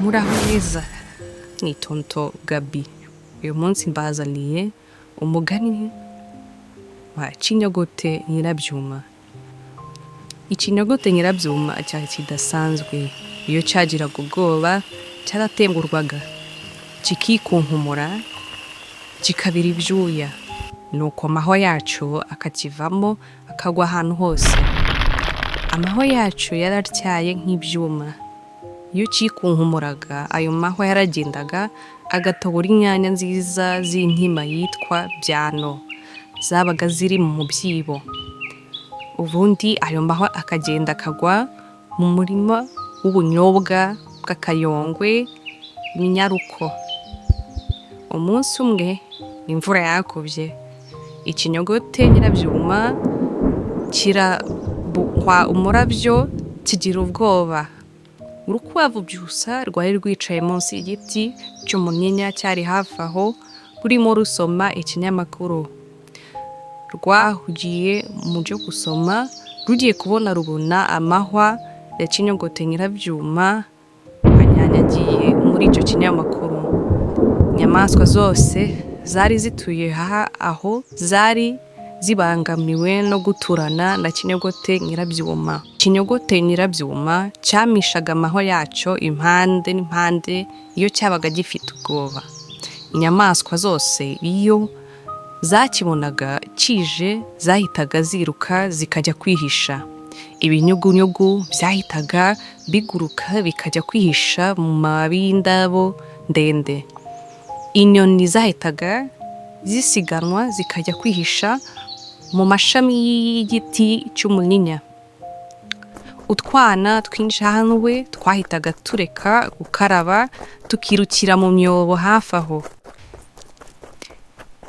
Muraho neza ni tonto Gabi. Uyu munsi mbazaniye umugani wa Kinyogote Nyirabyuma. Ikinyogote Nyirabyuma cyari kidasanzwe. Iyo cyagiraga ubwoba cyaratengurwaga kikikunkumura kikabira ibyuya, nuko amahwa yacu akakivamo akagwa ahantu hose. Amahwa yacu yaratyaye nk'ibyuma. Iyo kikunkumuraga ayo mahwa yaragendaga agatobora inyanya nziza z'inkima yitwa byano zabaga ziri mu byibo. Ubundi ayo mahwa akagenda akagwa mu murima w'ubunyobwa bw'akayongwe n'inyaruko. Umunsi umwe imvura yakubye, ikinyogote Nyirabyuma kirabuhwa umurabyo kigira ubwoba. Urukwavu byusa rwari rwicaye munsi y'igiti cy'umunyinya cyari hafi aho rurimo rusoma ikinyamakuru. Rwahugiye mu byo gusoma, rugiye kubona rubona amahwa ya Kinyogote Nyirabyuma anyanyagiye muri icyo kinyamakuru. Inyamaswa zose zari zituye aho zari zibangamiwe no guturana na Kinyogote Nyirabyuma. Kinyogote Nyirabyuma cyamishaga amahwa yacyo impande n'impande iyo cyabaga gifite ubwoba. Inyamaswa zose iyo zakibonaga kije zahitaga ziruka zikajya kwihisha. Ibinyugunyugu byahitaga biguruka bikajya kwihisha mu mababi y'indabo ndende. Inyoni zahitaga zisiganwa zikajya kwihisha mu mashami y'igiti cy'umunyinya. Utwana tw'injangwe twahitaga tureka gukaraba tukirukira mu myobo hafi aho.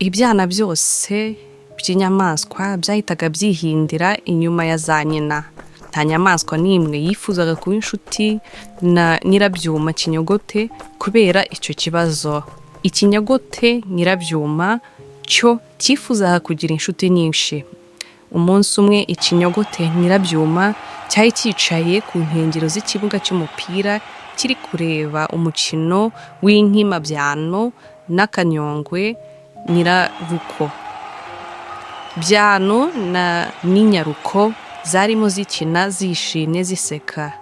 Ibyana byose by'inyamaswa byahitaga byihindira inyuma ya za nyina. Nta nyamaswa n'imwe yifuzaga kuba inshuti na Nyirabyuma Kinyogote kubera icyo kibazo. Ikinyogote Nyirabyuma cyo cyifuzaga kugira inshuti nyinshi. Umunsi umwe ikinyogote Nyirabyuma cyari cyicaye ku nkengero z'ikibuga cy'umupira kiri kureba umukino w'inkima byano n'akanyongwe Nyiraruko. Byano n'inyaruko zarimo zikina zishimye ziseka.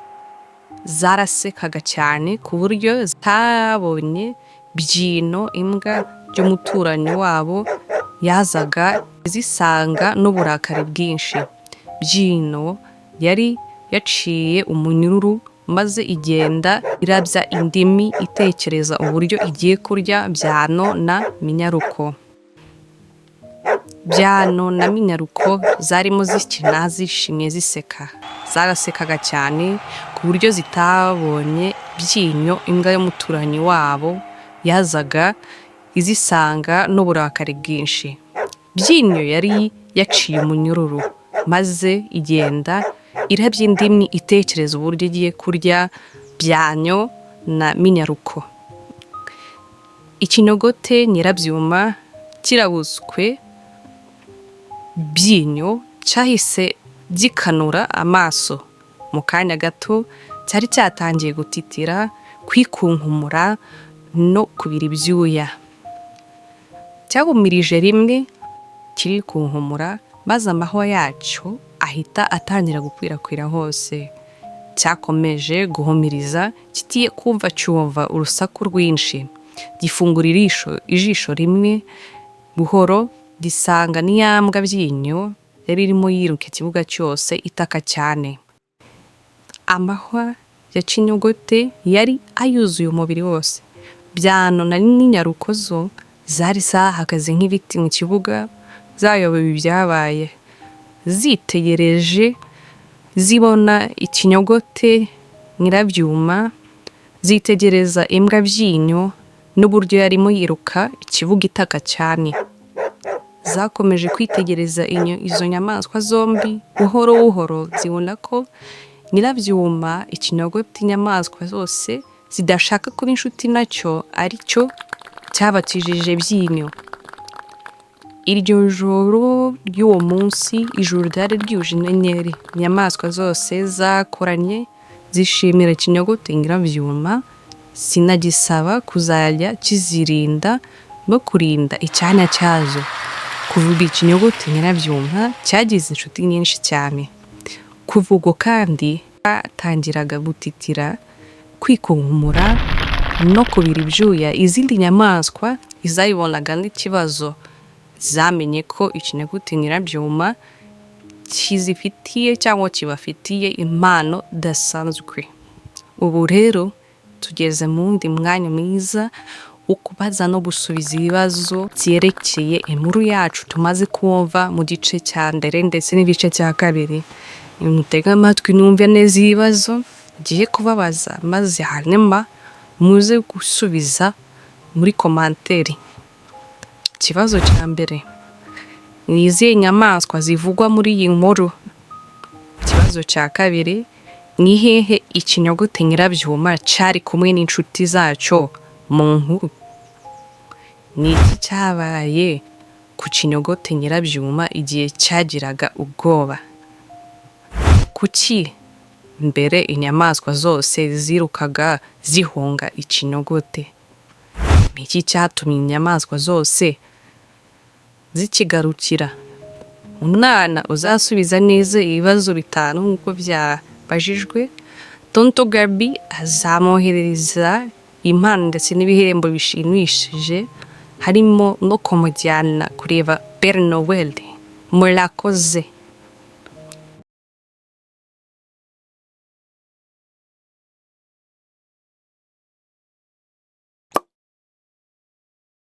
Zarasekaga cyane ku buryo zitabonye Byino, imbwa y'umuturanyi wabo, yazaga zisanga n'uburakari bwinshi. Byino yari yaciye umunyururu maze igenda irabya indimi itekereza uburyo igiye kurya Byano na Minyaruko. Byano na Minyaruko zarimo zikina zishimye ziseka. Zarasekaga cyane ku buryo zitabonye Byinyo, imbwa y'umuturanyi wabo, yazaga izisanga n'uburakari bwinshi. Byinyo yari yaciye umunyururu maze igenda irabya indimi itekereza uburyo igiye kurya Byanyo na Minyaruko. Ikinyogote Nyirabyuma kirabuzwe Byinyo cyahise gikanura amaso. Mu kanya gato cyari cyatangiye gutitira, kwikunkumura no kubira ibyuya. Cyagumirije rimwe kirikunkumura maze amahwa yacyo ahita atangira gukwirakwira hose. Cyakomeje guhumiriza kitiye kumva cyumva urusaku rwinshi. Gifungura ijisho rimwe buhoro gisanga n'iyambwa Byinyo yari irimo yiruka ikibuga cyose itaka cyane. Amahwa ya Kinyogote yari ayuzuye umubiri wose. Byano na n'inyaruko zo zari zahagaze nk'ibiti mu kibuga zayobewe ibyabaye. Zitegereje zibona Ikinyogote Nyirabyuma, zitegereza imbwa Byinyo n'uburyo yarimo yiruka ikibuga itaka cyane. Zakomeje kwitegereza izo nyamaswa zombi buhoro buhoro zibona ko Nyirabyuma Ikinyogote inyamaswa zose zidashaka kuba inshuti nacyo ari cyo cyabatijije Byinyo. Iryo joro ry'uwo munsi ijuru ryari ryuje inyenyeri. Inyamaswa zose zakoranye zishimira Kinyogote Nyirabyuma sinagisaba kuzajya kizirinda no kurinda icyanya cyazo. Kuvuga ikinyogote nyirabyuma cyagize inshuti nyinshi cyane. Kuva ubwo kandi batangiraga gutitira, kwikunkumura no kubira ibyuya. Izindi nyamaswa izayibonaga n'ikibazo zamenye ko ikinyogote nyirabyuma kizifitiye cyangwa kibafitiye impano idasanzwe. Ubu rero tugeze mu wundi mwanya mwiza wo kubaza no gusubiza ibibazo byerekeye inkuru yacu tumaze kumva mu gice cya mbere ndetse n'igice cya kabiri. Mutege amatwi numve neza ibibazo ngiye kubabaza, maze hanyuma muze gusubiza muri komanteri. Ikibazo cya mbere: ni izihe nyamaswa zivugwa muri iyi nkuru? Ikibazo cya kabiri: ni hehe ikinyogote nyirabyuma cyari kumwe n'inshuti zacyo mu nkuru? Ni iki cyabaye ku kinyogote nyirabyuma igihe cyagiraga ubwoba? Kuki mbere inyamaswa zose zirukaga zihunga ikinyogote? Ni iki cyatumye inyamaswa zose zikigarukira? Umwana uzasubiza neza ibibazo 5 nk'uko byabajijwe, Tonto Gabi azamwoherereza impano ndetse n'ibihembo bishimishije, harimo no kumujyana kureba Père Noël. Murakoze.